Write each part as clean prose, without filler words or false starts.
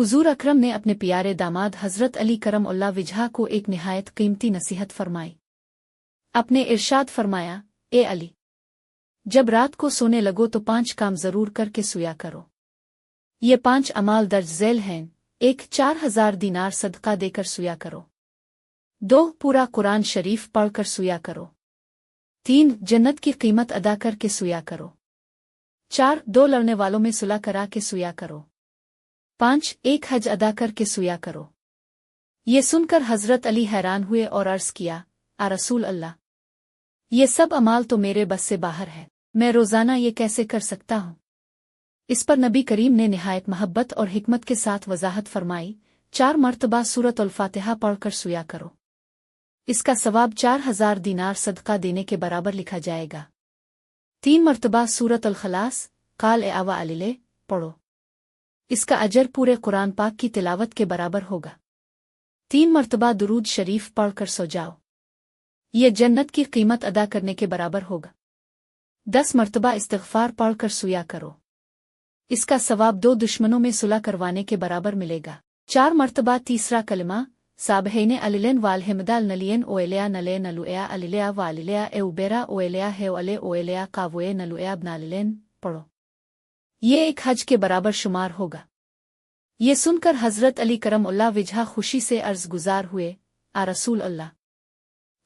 हुजूर अकरम ने अपने प्यारे दामाद हज़रत अली करम-उल्लाह वजहा को एक निहायत कीमती नसीहत फरमाई। अपने इरशाद फरमाया, ए अली, जब रात को सोने लगो तो 5 काम जरूर करके सोया करो। ये 5 अमाल दर्ज झैल हैं। 1 4000 दीनार सदका देकर सोया करो। 2 पूरा कुरान शरीफ पढ़कर सोया करो। 3 जन्नत की कीमत अदा करके सोया करो। 4 2 लड़ने वालों में सुलह करा के सोया करो। 5 1 हज अदा करके सोया करो। ये सुनकर हजरत अली हैरान हुए और अर्ज किया, आ रसूल अल्लाह, ये सब अमाल तो मेरे बस से बाहर है, मैं रोजाना ये कैसे कर सकता हूँ? इस पर नबी करीम ने निहायत महब्बत और हिकमत के साथ वजाहत फरमाई, 4 मर्तबा सूरत अल-फातिहा पढ़कर सोया करो। इसका सवाब 4000 दीनार सदका देने के बराबर लिखा जाएगा। 3 मर्तबा सूरत अल-खलास काल ए आवा अलिले पढ़ो। इसका अजर पूरे कुरान पाक की तिलावत के बराबर होगा। 3 मर्तबा दुरूद शरीफ पढ़कर सो जाओ। ये जन्नत की कीमत अदा करने के बराबर होगा। 10 मर्तबा इस्तिग़फ़ार पढ़कर सोया करो। इसका सवाब 2 दुश्मनों में सुलह करवाने के बराबर मिलेगा। 4 मर्तबा तीसरा कलमा साबहैने अलिलेन वालहिमदाल नलियन ओएलिया नले नलुया अलिलिया वालिलिया ए उबेरा ओएलिया है अले ओएलिया कावुए नलुया बनालिलेन पढ़ो। ये 1 हज के बराबर शुमार होगा। ये सुनकर हजरत अली करम-उल्लाह वजहा खुशी से अर्ज गुजार हुए, आ रसूल अल्लाह,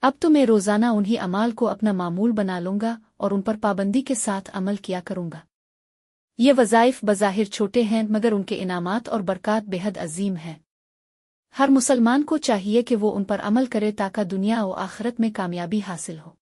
अब तो मैं रोजाना उन्हीं अमाल को अपना मामूल बना लूंगा और उन पर पाबंदी के साथ अमल किया करूंगा। ये वज़ाइफ बज़ाहिर छोटे हैं मगर उनके इनामात और बरक़ात बेहद अजीम हैं। हर मुसलमान को चाहिए कि वो उन पर अमल करे ताकि दुनिया और आखिरत में कामयाबी हासिल हो।